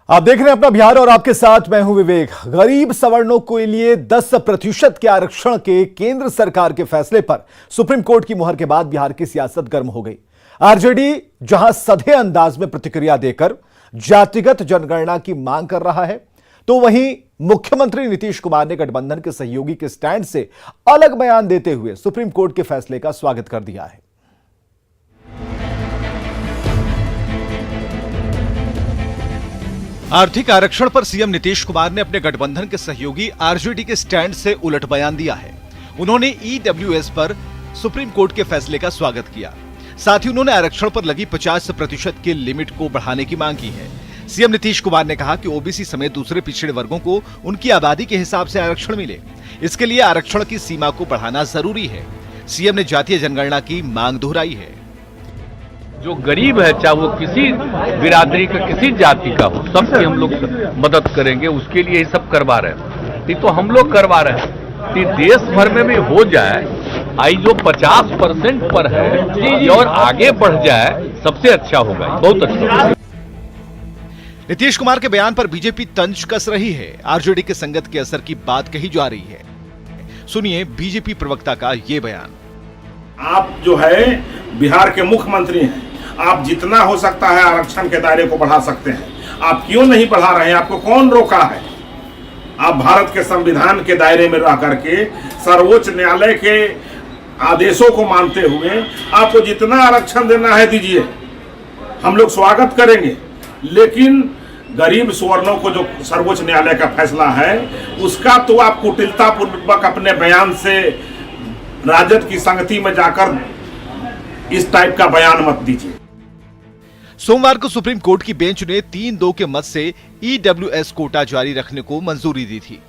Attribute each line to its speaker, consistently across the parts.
Speaker 1: आप देख रहे हैं अपना बिहार और आपके साथ मैं हूं विवेक। गरीब सवर्णों के लिए 10% के आरक्षण के केंद्र सरकार के फैसले पर सुप्रीम कोर्ट की मुहर के बाद बिहार की सियासत गर्म हो गई। आरजेडी जहां सधे अंदाज में प्रतिक्रिया देकर जातिगत जनगणना की मांग कर रहा है, तो वहीं मुख्यमंत्री नीतीश कुमार ने गठबंधन के सहयोगी के स्टैंड से अलग बयान देते हुए सुप्रीम कोर्ट के फैसले का स्वागत कर दिया है। आर्थिक आरक्षण पर सीएम नीतीश कुमार ने अपने गठबंधन के सहयोगी आरजेडी के स्टैंड से उलट बयान दिया है। उन्होंने ईडब्ल्यूएस पर सुप्रीम कोर्ट के फैसले का स्वागत किया। साथ ही उन्होंने आरक्षण पर लगी 50% की लिमिट को बढ़ाने की मांग की है। सीएम नीतीश कुमार ने कहा कि ओबीसी समेत दूसरे पिछड़े वर्गों को उनकी आबादी के हिसाब से आरक्षण मिले, इसके लिए आरक्षण की सीमा को बढ़ाना जरूरी है। सीएम ने जातीय जनगणना की मांग दोहराई है।
Speaker 2: जो गरीब है, चाहे वो किसी बिरादरी का किसी जाति का हो, सबकी हम लोग मदद करेंगे, उसके लिए ये सब करवा रहे हैं। ये तो हम लोग करवा रहे हैं कि देश भर में भी हो जाए। आई जो 50% पर है और आगे बढ़ जाए, सबसे अच्छा होगा, बहुत अच्छा।
Speaker 1: नीतीश कुमार के बयान पर बीजेपी तंज कस रही है। आरजेडी के संगत के असर की बात कही जा रही है। सुनिए बीजेपी प्रवक्ता का ये बयान।
Speaker 3: आप जो है बिहार के मुख्यमंत्री हैं, आप जितना हो सकता है आरक्षण के दायरे को बढ़ा सकते हैं। आप क्यों नहीं बढ़ा रहे हैं? आपको कौन रोका है? आप भारत के संविधान के दायरे में रह करके सर्वोच्च न्यायालय के आदेशों को मानते हुए आपको जितना आरक्षण देना है दीजिए, हम लोग स्वागत करेंगे। लेकिन गरीब सवर्णों को जो सर्वोच्च न्यायालय का फैसला है, उसका तो आप कुटिलता पूर्वक अपने बयान से राजद की संगति में जाकर इस टाइप का बयान मत दीजिए।
Speaker 1: सोमवार को सुप्रीम कोर्ट की बेंच ने 3-2 के मत से ईडब्ल्यूएस कोटा जारी रखने को मंजूरी दी थी।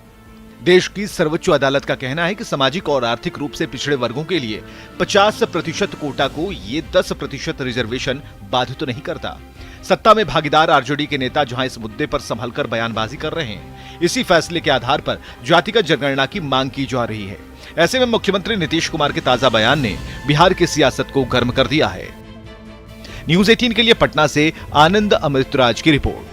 Speaker 1: देश की सर्वोच्च अदालत का कहना है कि सामाजिक और आर्थिक रूप से पिछड़े वर्गों के लिए 50% कोटा को ये 10% रिजर्वेशन बाधित नहीं करता। सत्ता में भागीदार आरजेडी के नेता जहां इस मुद्दे पर संभलकर बयानबाजी कर रहे हैं, इसी फैसले के आधार पर जातिगत जनगणना की मांग की जा रही है। ऐसे में मुख्यमंत्री नीतीश कुमार के ताजा बयान ने बिहार की सियासत को गर्म कर दिया है। न्यूज़ 18 के लिए पटना से आनंद अमृतराज की रिपोर्ट।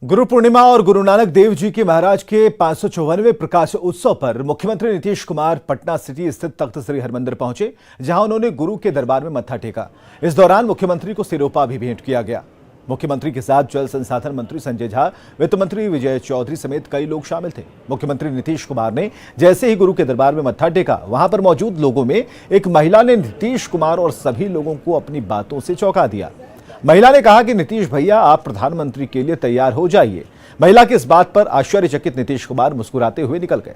Speaker 1: गुरु पूर्णिमा और गुरु नानक देव जी के महाराज के 554वें प्रकाश उत्सव पर मुख्यमंत्री नीतीश कुमार पटना सिटी स्थित तख्त श्री हरमंदिर पहुंचे, जहां उन्होंने गुरु के दरबार में मत्था टेका। इस दौरान मुख्यमंत्री को सिरोपा भी भेंट किया गया। मुख्यमंत्री के साथ जल संसाधन मंत्री संजय झा, वित्त मंत्री विजय चौधरी समेत कई लोग शामिल थे। मुख्यमंत्री नीतीश कुमार ने जैसे ही गुरु के दरबार में मत्था टेका, वहां पर मौजूद लोगों में एक महिला ने नीतीश कुमार और सभी लोगों को अपनी बातों से चौंका दिया। महिला ने कहा कि नीतीश भैया, आप प्रधानमंत्री के लिए तैयार हो जाइए। महिला की इस बात पर आश्चर्यचकित नीतीश कुमार मुस्कुराते हुए निकल गए।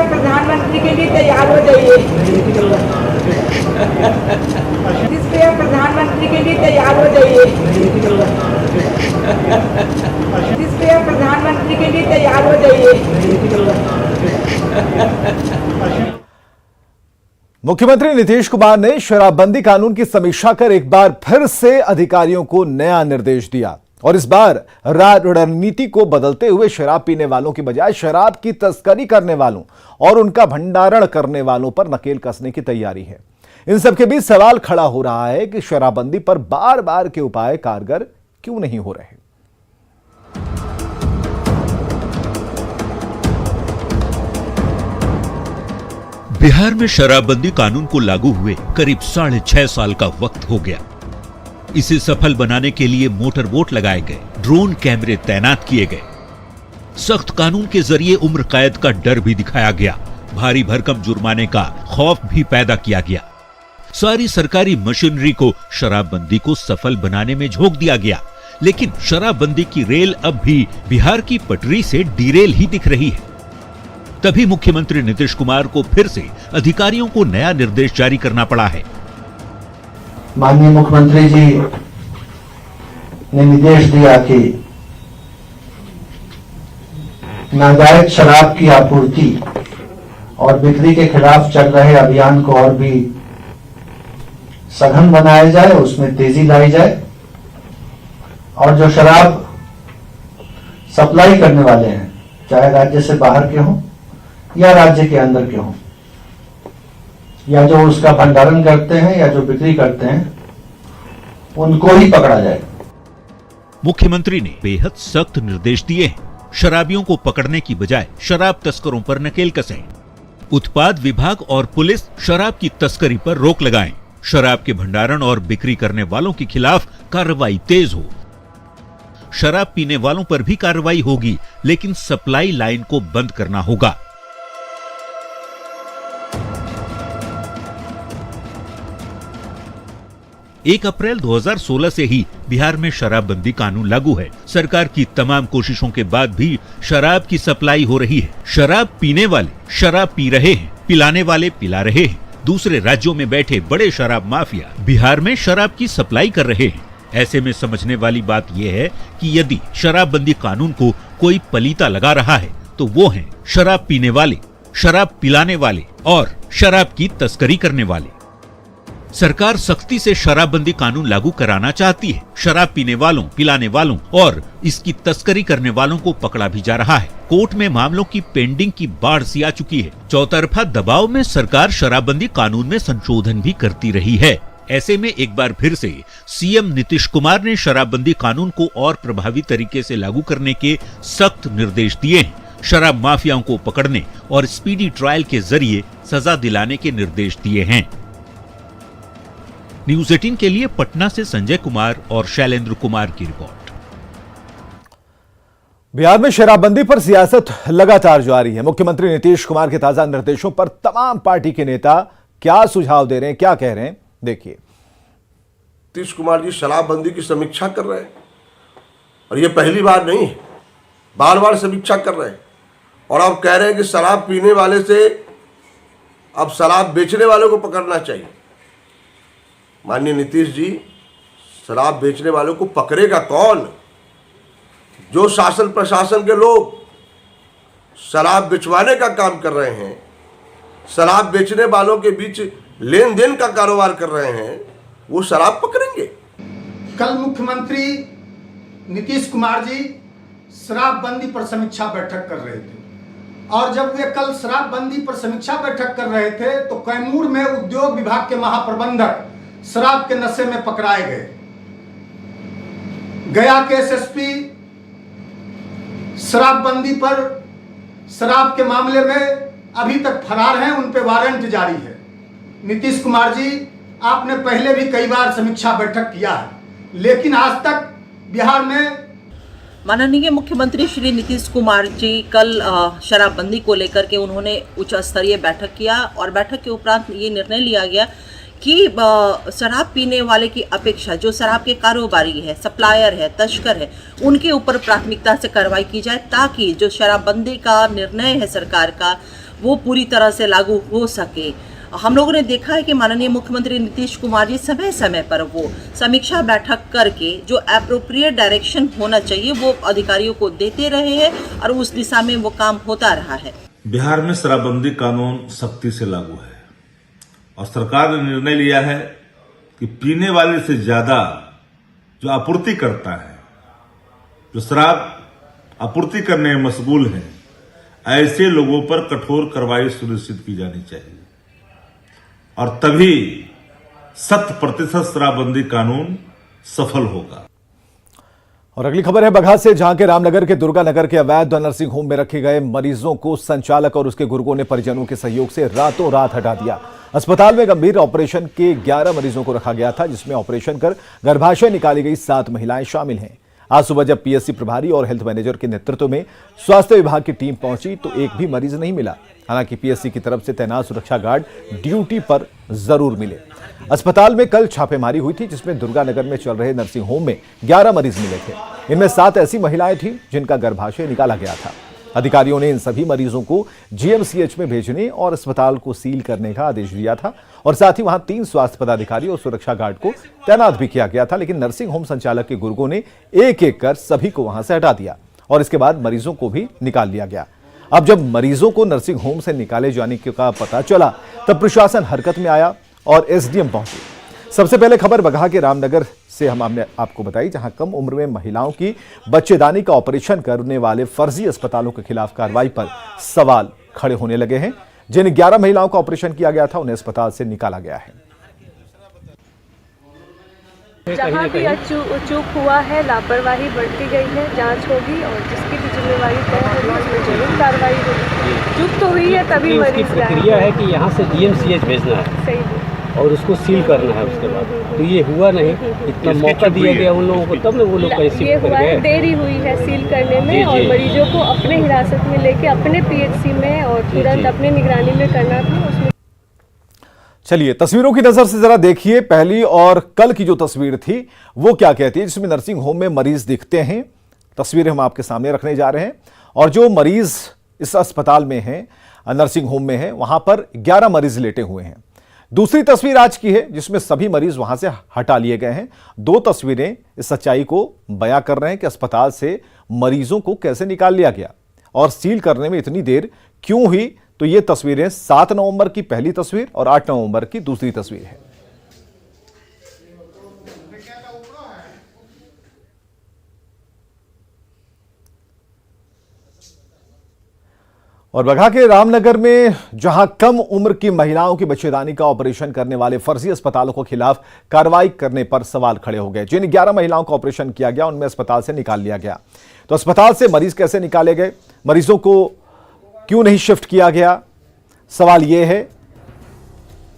Speaker 4: प्रधानमंत्री के लिए तैयार हो जाइए। प्रधानमंत्री के लिए तैयार हो जाइए। प्रधानमंत्री के लिए तैयार हो जाइए।
Speaker 1: मुख्यमंत्री नीतीश कुमार ने शराबबंदी कानून की समीक्षा कर एक बार फिर से अधिकारियों को नया निर्देश दिया और इस बार रणनीति को बदलते हुए शराब पीने वालों की बजाय शराब की तस्करी करने वालों और उनका भंडारण करने वालों पर नकेल कसने की तैयारी है। इन सबके बीच सवाल खड़ा हो रहा है कि शराबबंदी पर बार बार के उपाय कारगर क्यों नहीं हो रहे।
Speaker 5: बिहार में शराबबंदी कानून को लागू हुए करीब 6.5 साल का वक्त हो गया। इसे सफल बनाने के लिए मोटर वोट लगाए गए, ड्रोन कैमरे तैनात किए गए, सख्त कानून के जरिए उम्र कैद का डर भी दिखाया गया, भारी भरकम जुर्माने का खौफ भी पैदा किया गया। सारी सरकारी मशीनरी को शराबबंदी को सफल बनाने में झोंक दिया गया, लेकिन शराबबंदी की रेल अब भी बिहार की पटरी से डीरेल ही दिख रही है। तभी मुख्यमंत्री नीतीश कुमार को फिर से अधिकारियों को नया निर्देश जारी करना पड़ा है।
Speaker 6: माननीय मुख्यमंत्री जी ने निर्देश दिया कि नाजायज शराब की आपूर्ति और बिक्री के खिलाफ चल रहे अभियान को और भी सघन बनाया जाए, उसमें तेजी लाई जाए और जो शराब सप्लाई करने वाले हैं, चाहे राज्य से बाहर के हों या राज्य के अंदर के हों, या जो उसका भंडारण करते हैं या जो बिक्री करते हैं, उनको ही पकड़ा जाए।
Speaker 5: मुख्यमंत्री ने बेहद सख्त निर्देश दिए हैं। शराबियों को पकड़ने की बजाय शराब तस्करों पर नकेल कसें। उत्पाद विभाग और पुलिस शराब की तस्करी पर रोक लगाएं। शराब के भंडारण और बिक्री करने वालों के खिलाफ कार्रवाई तेज हो। शराब पीने वालों पर भी कार्रवाई होगी, लेकिन सप्लाई लाइन को बंद करना होगा। एक अप्रैल 2016 से ही बिहार में शराबबंदी कानून लागू है। सरकार की तमाम कोशिशों के बाद भी शराब की सप्लाई हो रही है। शराब पीने वाले शराब पी रहे हैं, पिलाने वाले पिला रहे हैं। दूसरे राज्यों में बैठे बड़े शराब माफिया बिहार में शराब की सप्लाई कर रहे हैं। ऐसे में समझने वाली बात यह है कि यदि शराबबंदी कानून को कोई पलीता लगा रहा है तो वो हैं शराब पीने वाले, शराब पिलाने वाले और शराब की तस्करी करने वाले। सरकार सख्ती से शराबबंदी कानून लागू कराना चाहती है। शराब पीने वालों, पिलाने वालों और इसकी तस्करी करने वालों को पकड़ा भी जा रहा है। कोर्ट में मामलों की पेंडिंग की बाढ़ सी आ चुकी है। चौतरफा दबाव में सरकार शराबबंदी कानून में संशोधन भी करती रही है। ऐसे में एक बार फिर से सीएम नीतीश कुमार ने शराबबंदी कानून को और प्रभावी तरीके से लागू करने के सख्त निर्देश दिए हैं। शराब माफियाओं को पकड़ने और स्पीडी ट्रायल के जरिए सजा दिलाने के निर्देश दिए हैं। न्यूज 18 के लिए पटना से संजय कुमार और शैलेंद्र कुमार की रिपोर्ट।
Speaker 1: बिहार में शराबबंदी पर सियासत लगातार जारी है। मुख्यमंत्री नीतीश कुमार के ताजा निर्देशों पर तमाम पार्टी के नेता क्या सुझाव दे रहे हैं, क्या कह रहे हैं, देखिए।
Speaker 7: नीतीश कुमार जी शराबबंदी की समीक्षा कर रहे हैं और ये पहली बार नहीं, बार बार समीक्षा कर रहे हैं और अब कह रहे हैं कि शराब पीने वाले से अब शराब बेचने वालों को पकड़ना चाहिए। माननीय नीतीश जी, शराब बेचने वालों को पकड़ेगा कौन? जो शासन प्रशासन के लोग शराब बिचवाने का काम कर रहे हैं, शराब बेचने वालों के बीच लेन देन का कारोबार कर रहे हैं, वो शराब पकड़ेंगे।
Speaker 8: कल मुख्यमंत्री नीतीश कुमार जी शराबबंदी पर समीक्षा बैठक कर रहे थे और जब वे कल शराबबंदी पर समीक्षा बैठक कर रहे थे तो कैमूर में उद्योग विभाग के महाप्रबंधक शराब के नशे में पकड़ाए गए। गया के एसएसपी शराबबंदी पर शराब के मामले में अभी तक फरार हैं, उन पे वारंट जारी है। नीतीश कुमार जी, आपने पहले भी कई बार समीक्षा बैठक किया है, लेकिन आज तक बिहार में
Speaker 9: माननीय मुख्यमंत्री श्री नीतीश कुमार जी कल शराबबंदी को लेकर के उन्होंने उच्च स्तरीय बैठक किया और बैठक के उपरांत ये निर्णय लिया गया कि शराब पीने वाले की अपेक्षा जो शराब के कारोबारी है, सप्लायर है, तस्कर है, उनके ऊपर प्राथमिकता से कार्रवाई की जाए ताकि जो शराबबंदी का निर्णय है सरकार का वो पूरी तरह से लागू हो सके। हम लोगों ने देखा है कि माननीय मुख्यमंत्री नीतीश कुमार जी समय समय पर वो समीक्षा बैठक करके जो एप्रोप्रिएट डायरेक्शन होना चाहिए वो अधिकारियों को देते रहे हैं और उस दिशा में वो काम होता रहा है।
Speaker 10: बिहार में शराबबंदी कानून सख्ती से लागू है और सरकार ने निर्णय लिया है कि पीने वाले से ज्यादा जो आपूर्ति करता है, जो शराब आपूर्ति करने में मशगूल है, ऐसे लोगों पर कठोर कार्रवाई सुनिश्चित की जानी चाहिए और तभी 100% शराबबंदी कानून सफल होगा।
Speaker 1: और अगली खबर है बगहा से, जहां के रामनगर के दुर्गानगर के अवैध नर्सिंग होम में रखे गए मरीजों को संचालक और उसके गुर्गों ने परिजनों के सहयोग से रातों रात हटा दिया। अस्पताल में गंभीर ऑपरेशन के 11 मरीजों को रखा गया था, जिसमें ऑपरेशन कर गर्भाशय निकाली गई 7 महिलाएं शामिल हैं। आज सुबह जब पीएससी प्रभारी और हेल्थ मैनेजर के नेतृत्व में स्वास्थ्य विभाग की टीम पहुंची तो एक भी मरीज नहीं मिला। हालांकि पीएससी की तरफ से तैनात सुरक्षा गार्ड ड्यूटी पर जरूर मिले। अस्पताल में कल छापेमारी हुई थी, जिसमें दुर्गानगर में चल रहे नर्सिंग होम में 11 मरीज मिले थे। इनमें 7 ऐसी महिलाएं थीं जिनका गर्भाशय निकाला गया था। अधिकारियों ने इन सभी मरीजों को जीएमसीएच में भेजने और अस्पताल को सील करने का आदेश दिया था और साथ ही वहां 3 स्वास्थ्य पदाधिकारी और सुरक्षा गार्ड को तैनात भी किया गया था। लेकिन नर्सिंग होम संचालक के गुर्गों ने एक-एक कर सभी को वहां से हटा दिया और इसके बाद मरीजों को भी निकाल लिया गया। अब जब मरीजों को नर्सिंग होम से निकाले जाने का पता चला तब प्रशासन हरकत में आया और एसडीएम पहुंचे। सबसे पहले खबर बगहा के रामनगर से हमने आपको बताई, जहां कम उम्र में महिलाओं की बच्चेदानी का ऑपरेशन करने वाले फर्जी अस्पतालों के खिलाफ कार्रवाई पर सवाल खड़े होने लगे हैं। जिन 11 महिलाओं का ऑपरेशन किया गया था उन्हें अस्पताल से निकाला गया है।
Speaker 11: जहाँ भी चूक हुआ है, लापरवाही बरती गई है, जांच होगी और जिसकी भी जिम्मेवारी तय होगी उसमें जरूर कार्रवाई होगी। चूक तो हुई है तभी मरीज
Speaker 12: प्रक्रिया है कि यहाँ से डीएमसीएच भेजना है,
Speaker 11: सही
Speaker 12: और उसको सील करना है उसके बाद, तो ये हुआ नहीं। इतना मौका दिया गया उन लोगों को, तब न वो लोग कहीं
Speaker 11: ये
Speaker 12: सील कर
Speaker 11: हुआ है,
Speaker 12: गए।
Speaker 11: देरी हुई है सील करने में,
Speaker 12: जी,
Speaker 11: और
Speaker 12: जी।
Speaker 11: मरीजों को अपने हिरासत में लेके अपने पीएचसी में और तुरंत अपने निगरानी में करना था। उसमें
Speaker 1: चलिए तस्वीरों की नजर से जरा देखिए पहली और कल की जो तस्वीर थी वो क्या कहती है, जिसमें नर्सिंग होम में मरीज दिखते हैं। तस्वीरें हम आपके सामने रखने जा रहे हैं, और जो मरीज इस अस्पताल में हैं, नर्सिंग होम में हैं, वहां पर 11 मरीज लेटे हुए हैं। दूसरी तस्वीर आज की है जिसमें सभी मरीज वहां से हटा लिए गए हैं। दो तस्वीरें इस सच्चाई को बयां कर रहे हैं कि अस्पताल से मरीजों को कैसे निकाल लिया गया और सील करने में इतनी देर क्यों हुई। तो ये तस्वीरें 7 नवंबर की पहली तस्वीर और 8 नवंबर की दूसरी तस्वीर है। और बघा के रामनगर में जहां कम उम्र की महिलाओं की बच्चेदानी का ऑपरेशन करने वाले फर्जी अस्पतालों के खिलाफ कार्रवाई करने पर सवाल खड़े हो गए। जिन 11 महिलाओं का ऑपरेशन किया गया उनमें अस्पताल से निकाल लिया गया। तो अस्पताल से मरीज कैसे निकाले गए, मरीजों को क्यों नहीं शिफ्ट किया गया, सवाल यह है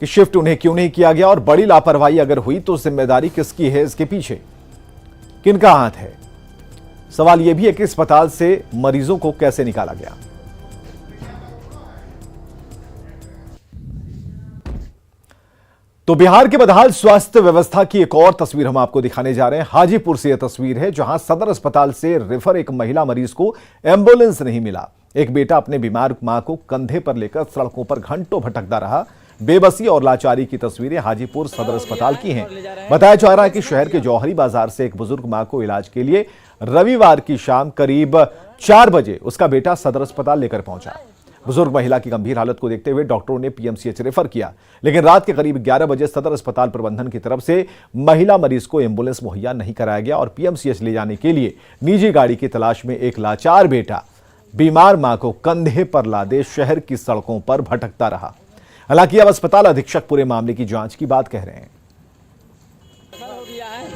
Speaker 1: कि शिफ्ट उन्हें क्यों नहीं किया गया, और बड़ी लापरवाही अगर हुई तो जिम्मेदारी किसकी है, इसके पीछे किनका हाथ है। सवाल यह भी है कि अस्पताल से मरीजों को कैसे निकाला गया। तो बिहार के बदहाल स्वास्थ्य व्यवस्था की एक और तस्वीर हम आपको दिखाने जा रहे हैं। हाजीपुर से यह तस्वीर है जहां सदर अस्पताल से रेफर एक महिला मरीज को एम्बुलेंस नहीं मिला। एक बेटा अपने बीमार मां को कंधे पर लेकर सड़कों पर घंटों भटकता रहा। बेबसी और लाचारी की तस्वीरें हाजीपुर सदर अस्पताल की हैं। बताया जा रहा है कि शहर के जौहरी बाजार से एक बुजुर्ग मां को इलाज के लिए रविवार की शाम करीब 4 बजे उसका बेटा सदर अस्पताल लेकर पहुंचा। बुजुर्ग महिला की गंभीर हालत को देखते हुए डॉक्टरों ने पीएमसीएच रेफर किया, लेकिन रात के करीब 11 बजे सदर अस्पताल प्रबंधन की तरफ से महिला मरीज को एम्बुलेंस मुहैया नहीं कराया गया और पीएमसीएच ले जाने के लिए निजी गाड़ी की तलाश में एक लाचार बेटा बीमार मां को कंधे पर लादे शहर की सड़कों पर भटकता रहा। हालांकि अब अस्पताल अधीक्षक पूरे मामले की जांच की बात कह रहे हैं।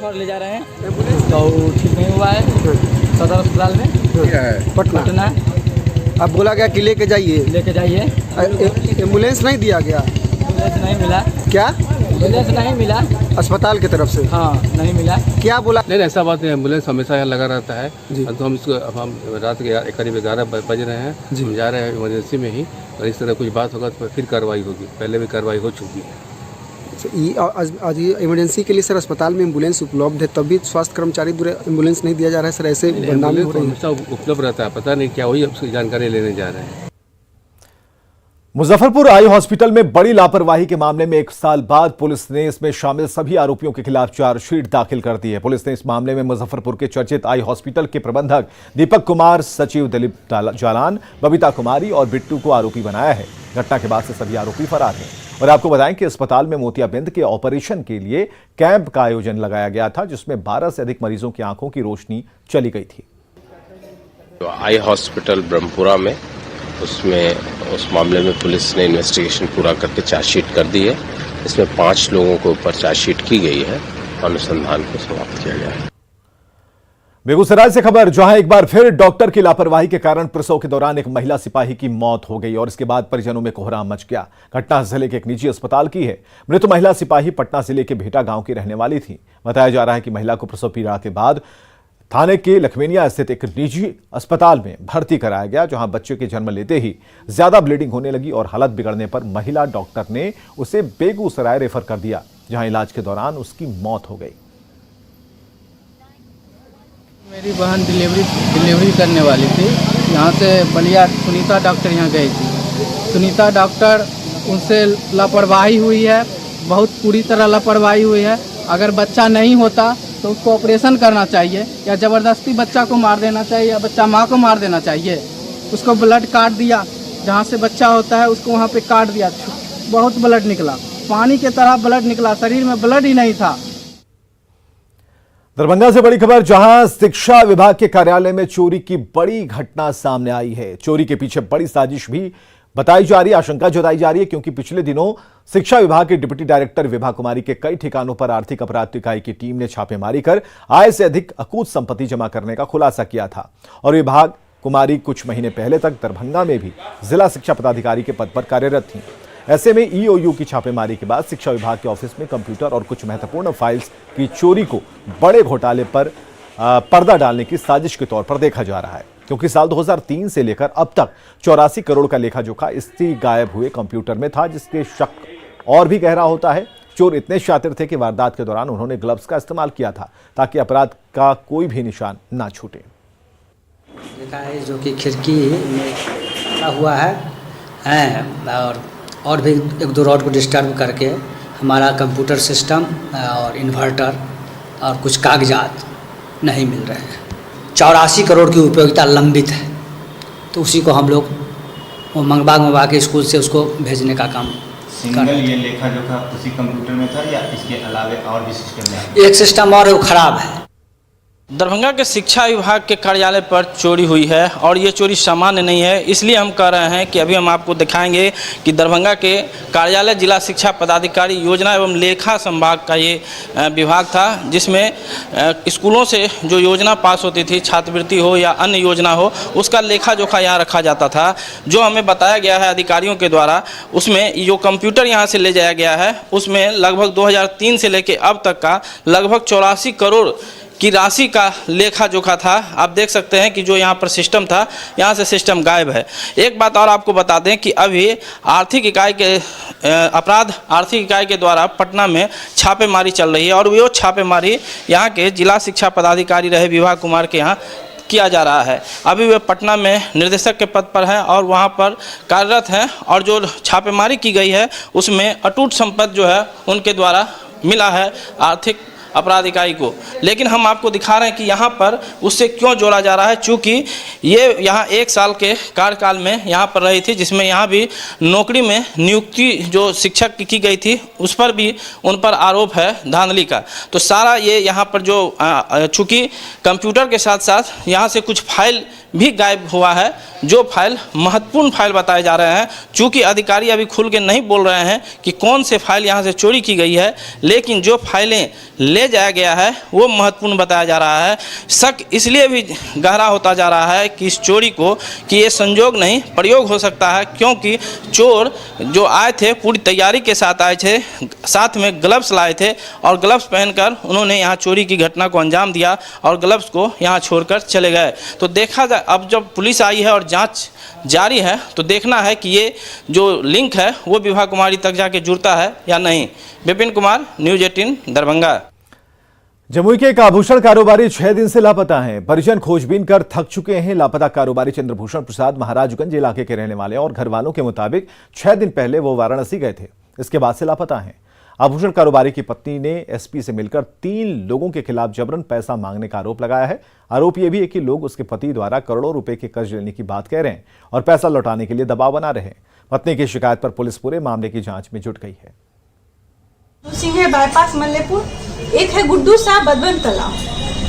Speaker 12: और ले जा रहे हैं तो ठीक नहीं हुआ है सदर अस्पताल में पटना।
Speaker 13: अब बोला गया कि लेके जाइए। एम्बुलेंस नहीं दिया गया,
Speaker 12: एम्बुलेंस नहीं मिला।
Speaker 13: क्या
Speaker 12: एम्बुलेंस नहीं मिला
Speaker 13: अस्पताल की तरफ से?
Speaker 12: हाँ नहीं मिला।
Speaker 13: क्या बोला?
Speaker 14: नहीं ऐसा बात नहीं, एम्बुलेंस हमेशा यहाँ लगा रहता है। तो हम इसको अब हम रात के करीब 11 बज रहे हैं, हम जा रहे हैं इमरजेंसी में ही, और इस तरह कुछ बात होगा तो फिर कार्रवाई होगी। पहले भी कार्रवाई हो चुकी है।
Speaker 13: आज इमरजेंसी के लिए सर अस्पताल में एम्बुलेंस उपलब्ध है, तब भी स्वास्थ्य कर्मचारी द्वारा एम्बुलेंस नहीं दिया जा रहा है सर, ऐसे बदनामी हो रही है।
Speaker 14: हमेशा उपलब्ध रहता है, पता नहीं क्या हुई, उसकी जानकारी लेने जा रहे हैं।
Speaker 1: मुजफ्फरपुर आई हॉस्पिटल में बड़ी लापरवाही के मामले में 1 साल बाद पुलिस ने इसमें शामिल सभी आरोपियों के खिलाफ चार्जशीट दाखिल कर दी है। पुलिस ने इस मामले में मुजफ्फरपुर के चर्चित आई हॉस्पिटल के प्रबंधक दीपक कुमार, सचिव दिलीप जालान, बबीता कुमारी और बिट्टू को आरोपी बनाया है। घटना के बाद से सभी आरोपी फरार हैं। और आपको बताएं कि अस्पताल में मोतियाबिंद के ऑपरेशन के लिए कैंप का आयोजन लगाया गया था, जिसमें 12 से अधिक मरीजों की आंखों की रोशनी चली गई थी।
Speaker 15: तो आई हॉस्पिटल ब्रह्मपुरा में उस मामले में पुलिस ने इन्वेस्टिगेशन पूरा करके चार्जशीट कर दी है। इसमें 5 लोगों के ऊपर चार्जशीट की गई है, अनुसंधान को समाप्त किया गया है।
Speaker 1: बेगूसराय से खबर, जहां एक बार फिर डॉक्टर की लापरवाही के कारण प्रसव के दौरान एक महिला सिपाही की मौत हो गई और इसके बाद परिजनों में कोहराम मच गया। घटना जिले के एक निजी अस्पताल की है। मृत महिला सिपाही पटना जिले के भेटा गांव की रहने वाली थी। बताया जा रहा है कि महिला को प्रसव पीड़ा के बाद थाने के लखमेनिया स्थित एक निजी अस्पताल में भर्ती कराया गया, जहां बच्चे के जन्म लेते ही ज्यादा ब्लीडिंग होने लगी और हालत बिगड़ने पर महिला डॉक्टर ने उसे बेगूसराय रेफर कर दिया, जहां इलाज के दौरान उसकी मौत हो गई।
Speaker 12: मेरी बहन डिलीवरी करने वाली थी। यहाँ से बलिया सुनीता डॉक्टर यहाँ गई थी। सुनीता डॉक्टर उनसे लापरवाही हुई है, बहुत पूरी तरह लापरवाही हुई है। अगर बच्चा नहीं होता तो उसको ऑपरेशन करना चाहिए, या ज़बरदस्ती बच्चा को मार देना चाहिए, या बच्चा माँ को मार देना चाहिए। उसको ब्लड काट दिया, जहाँ से बच्चा होता है उसको वहाँ पे काट दिया। बहुत ब्लड निकला, पानी की तरह ब्लड निकला, शरीर में ब्लड ही नहीं था।
Speaker 1: दरभंगा से बड़ी खबर, जहां शिक्षा विभाग के कार्यालय में चोरी की बड़ी घटना सामने आई है। चोरी के पीछे बड़ी साजिश भी बताई जा रही आशंका जताई जा रही है क्योंकि पिछले दिनों शिक्षा विभाग के डिप्टी डायरेक्टर विभा कुमारी के कई ठिकानों पर आर्थिक अपराध इकाई की टीम ने छापेमारी कर आय से अधिक अकूत संपत्ति जमा करने का खुलासा किया था और विभाग कुमारी कुछ महीने पहले तक दरभंगा में भी जिला शिक्षा पदाधिकारी के पद पर कार्यरत थीं। ऐसे में ईओयू की छापेमारी के बाद शिक्षा विभाग के ऑफिस में कंप्यूटर और कुछ महत्वपूर्ण फाइल्स की चोरी को बड़े घोटाले पर पर्दा डालने की साजिश के तौर पर देखा जा रहा है क्योंकि साल 2003 से लेकर अब तक 84 करोड़ का लेखा जोखा इसी गायब हुए कंप्यूटर में था, जिसके शक और भी गहरा होता है। चोर इतने शातिर थे कि वारदात के दौरान उन्होंने ग्लव्स का इस्तेमाल किया था ताकि अपराध का कोई भी निशान ना छूटे।
Speaker 16: देखा है जो कि खिड़की में हुआ है और भी एक दो रॉड को डिस्टर्ब करके हमारा कंप्यूटर सिस्टम और इन्वर्टर और कुछ कागजात नहीं मिल रहे हैं। 84 करोड़ की उपयोगिता लंबित है, तो उसी को हम लोग वो मंगवा के स्कूल से उसको भेजने का काम
Speaker 17: सिंगल ये लेखा जोखा उसी कंप्यूटर में था या इसके अलावा और भी सिस्टम में?
Speaker 16: एक सिस्टम और वो खराब है।
Speaker 18: दरभंगा के शिक्षा विभाग के कार्यालय पर चोरी हुई है और ये चोरी सामान्य नहीं है, इसलिए हम कह रहे हैं कि अभी हम आपको दिखाएंगे कि दरभंगा के कार्यालय जिला शिक्षा पदाधिकारी योजना एवं लेखा संभाग का ये विभाग था, जिसमें स्कूलों से जो योजना पास होती थी, छात्रवृत्ति हो या अन्य योजना हो, उसका लेखा जोखा यहाँ रखा जाता था। जो हमें बताया गया है अधिकारियों के द्वारा, उसमें जो कंप्यूटर यहाँ से ले जाया गया है उसमें लगभग 2003 से लेकर अब तक का लगभग 84 करोड़ की राशि का लेखा जोखा था। आप देख सकते हैं कि जो यहाँ पर सिस्टम था, यहाँ से सिस्टम गायब है। एक बात और आपको बता दें कि अभी आर्थिक इकाई के द्वारा पटना में छापेमारी चल रही है और वो छापेमारी यहाँ के जिला शिक्षा पदाधिकारी रहे विभा कुमार के यहाँ किया जा रहा है। अभी वे पटना में निर्देशक के पद पर हैं और वहाँ पर कार्यरत हैं और जो छापेमारी की गई है उसमें अटूट संपत्ति जो है उनके द्वारा मिला है आर्थिक अपराध इकाई को। लेकिन हम आपको दिखा रहे हैं कि यहाँ पर उससे क्यों जोड़ा जा रहा है, चूँकि ये यहाँ 1 साल के कार्यकाल में यहाँ पर रही थी, जिसमें यहाँ भी नौकरी में नियुक्ति जो शिक्षक की गई थी उस पर भी उन पर आरोप है धांधली का। तो सारा ये यहाँ पर जो चूँकि कंप्यूटर के साथ साथ यहाँ से कुछ फाइल भी गायब हुआ है, जो फाइल महत्वपूर्ण फाइल बताए जा रहे हैं। चूँकि अधिकारी अभी खुल के नहीं बोल रहे हैं कि कौन से फाइल यहाँ से चोरी की गई है, लेकिन जो फाइलें ले जाया गया है वो महत्वपूर्ण बताया जा रहा है। शक इसलिए भी गहरा होता जा रहा है कि इस चोरी को कि ये संयोग नहीं प्रयोग हो सकता है, क्योंकि चोर जो आए थे पूरी तैयारी के साथ आए थे, साथ में ग्लव्स लाए थे और ग्लव्स पहनकर उन्होंने यहाँ चोरी की घटना को अंजाम दिया और ग्लव्स को यहाँ छोड़कर चले गए। तो देखा जाए, अब जब पुलिस आई है और जांच जारी है तो देखना है कि ये जो लिंक है वो विभा कुमारी तक जाके जुड़ता है या नहीं। विपिन कुमार, न्यूज़ 18 दरभंगा।
Speaker 1: जमुई के एक आभूषण कारोबारी 6 दिन से लापता हैं। परिजन खोजबीन कर थक चुके हैं। लापता कारोबारी चंद्रभूषण प्रसाद महाराजगंज इलाके के रहने वाले और घर वालों के मुताबिक 6 दिन पहले वो वाराणसी गए थे, इसके बाद से लापता हैं। आभूषण कारोबारी की पत्नी ने एसपी से मिलकर 3 लोगों के खिलाफ जबरन पैसा मांगने का आरोप लगाया है। आरोप यह भी है कि लोग उसके पति द्वारा करोड़ों रुपए के कर्ज लेने की बात कह रहे हैं और पैसा लौटाने के लिए दबाव बना रहे हैं। पत्नी की शिकायत पर पुलिस पूरे मामले की जांच में जुट गई है।
Speaker 19: सिंह है बाईपास मल्लेपुर, एक है गुड्डू साहब बदबन तालाब,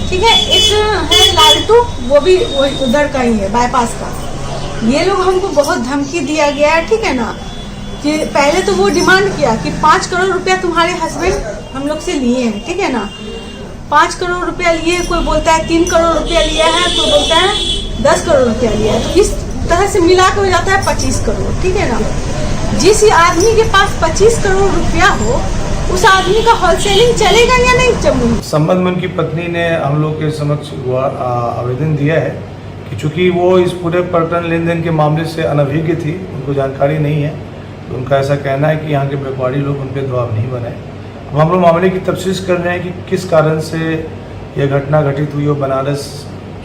Speaker 19: ठीक है, एक है लालटू, वो भी उधर का ही है बाईपास का। ये लोग हमको बहुत धमकी दिया गया है, ठीक है ना, कि पहले तो वो डिमांड किया कि 5 करोड़ रुपया तुम्हारे हस्बैंड हम लोग से लिए हैं, ठीक है ना, 5 करोड़ रुपया लिए, कोई बोलता है 3 करोड़ रुपया लिया है, तो बोलता है 10 करोड़ रुपया लिया है। तो इस तरह से मिला के हो जाता है 25 करोड़, ठीक है ना। जिस आदमी के पास 25 करोड़ रुपया हो उस आदमी का होलसेलिंग चलेगा या नहीं चलेगा।
Speaker 6: संबंध में उनकी पत्नी ने हम लोग के समक्ष आवेदन दिया है कि चूंकि वो इस पूरे प्रकरण लेन देन के मामले से अनभिज्ञ थी, उनको जानकारी नहीं है, तो उनका ऐसा कहना है कि यहाँ के व्यापारी लोग उन पर दबाव नहीं बनाए। अब हम लोग मामले की तफ्तीश कर रहे हैं कि किस कारण से यह घटना घटित हुई और बनारस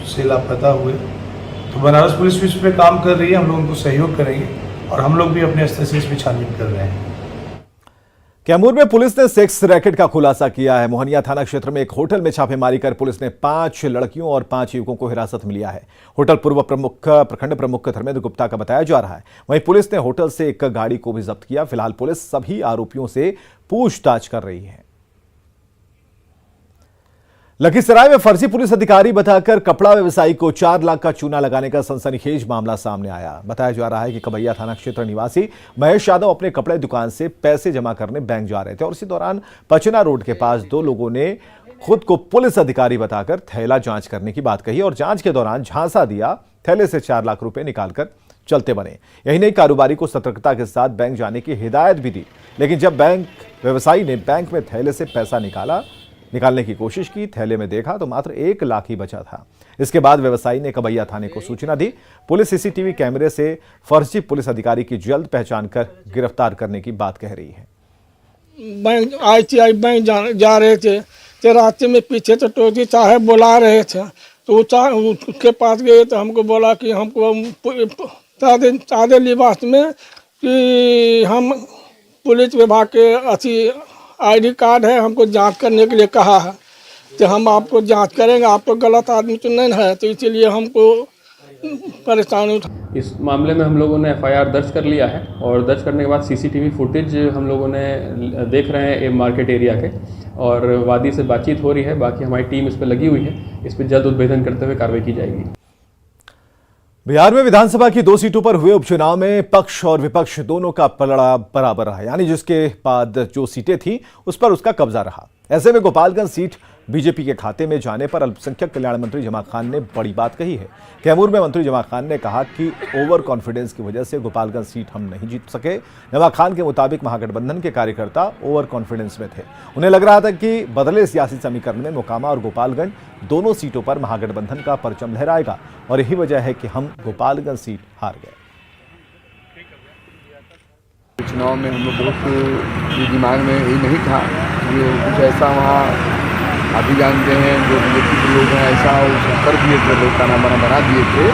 Speaker 6: से लापता हुए। तो बनारस पुलिस भी इस पर काम कर रही है, हम लोग उनको सहयोग करेंगे और हम लोग भी अपने स्तर से इसमें छानबीन कर रहे हैं।
Speaker 1: कैमूर में पुलिस ने सेक्स रैकेट का खुलासा किया है। मोहनिया थाना क्षेत्र में एक होटल में छापेमारी कर पुलिस ने 5 लड़कियों और 5 युवकों को हिरासत में लिया है। होटल पूर्व प्रखंड प्रमुख धर्मेंद्र गुप्ता का बताया जा रहा है। वहीं पुलिस ने होटल से एक गाड़ी को भी जब्त किया। फिलहाल पुलिस सभी आरोपियों से पूछताछ कर रही है। लखीसराय में फर्जी पुलिस अधिकारी बताकर कपड़ा व्यवसायी को 4 लाख का चूना लगाने का सनसनीखेज मामला सामने आया। बताया जा रहा है कि कबैया थाना क्षेत्र निवासी महेश यादव अपने कपड़े दुकान से पैसे जमा करने बैंक जा रहे थे और इसी दौरान पचना रोड के पास 2 लोगों ने खुद को पुलिस अधिकारी बताकर थैला जांच करने की बात कही और जांच के दौरान झांसा दिया। थैले से 4 लाख रुपए निकालकर चलते बने। यही नहीं, कारोबारी को सतर्कता के साथ बैंक जाने की हिदायत भी दी, लेकिन जब बैंक व्यवसायी ने बैंक में थैले से पैसा निकालने की कोशिश की, थैले में देखा तो मात्र 1 लाख ही बचा था। इसके बाद व्यवसायी ने कबैया थाने को सूचना दी। पुलिस सीसीटीवी कैमरे से फर्जी पुलिस अधिकारी की जल्द पहचान कर गिरफ्तार करने की बात कह रही है।
Speaker 20: बैंक ITI बैंक जा रहे थे तो रास्ते में पीछे तो टोटी साहब बुला रहे थे, तो उसके पास गए तो हमको बोला कि हमको सादे लिबास में कि हम पुलिस विभाग के अच्छी ID कार्ड है, हमको जांच करने के लिए कहा है, तो हम आपको जांच करेंगे, आप तो गलत आदमी तो नहीं है, तो इसीलिए हमको परेशानी उठा।
Speaker 14: इस मामले में हम लोगों ने FIR दर्ज कर लिया है और दर्ज करने के बाद CCTV फुटेज हम लोगों ने देख रहे हैं मार्केट एरिया के, और वादी से बातचीत हो रही है। बाकी हमारी टीम इस पर लगी हुई है, इस पर जल्द उद्भेदन करते हुए कार्रवाई की जाएगी।
Speaker 1: बिहार में विधानसभा की 2 सीटों पर हुए उपचुनाव में पक्ष और विपक्ष दोनों का पलड़ा बराबर रहा, यानी जिसके बाद जो सीटें थी उस पर उसका कब्जा रहा। ऐसे में गोपालगंज सीट बीजेपी के खाते में जाने पर अल्पसंख्यक कल्याण मंत्री जमा खान ने बड़ी बात कही है। कैमूर में मंत्री जमा खान ने कहा कि ओवर कॉन्फिडेंस की वजह से गोपालगंज सीट हम नहीं जीत सके। जमा खान के मुताबिक महागठबंधन के कार्यकर्ता ओवर कॉन्फिडेंस में थे। उन्हें लग रहा था कि बदले सियासी समीकरण में मोकामा और गोपालगंज दोनों सीटों पर महागठबंधन का परचम लहराएगा और यही वजह है कि हम गोपालगंज सीट हार गए।
Speaker 21: चुनाव में हम लोग बहुत दिमाग में यही नहीं था कि कुछ ऐसा वहाँ आप भी जानते हैं जो बीजेपी के लोग हैं ऐसा कर दिए थे, लोग का नाम बना दिए थे,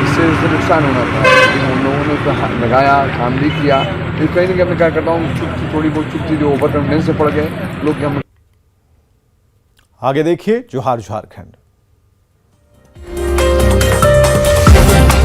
Speaker 21: इससे नुकसान होना था। लेकिन हम लोगों ने तो लगाया, काम भी किया। लेकिन कहीं ना कहीं मैं क्या करता हूँ, चुप थी, थोड़ी बहुत चुप थी, जो ओवर कॉन्फिडेंस से पड़ गए लोग।
Speaker 1: आगे देखिए जोहार झारखंड।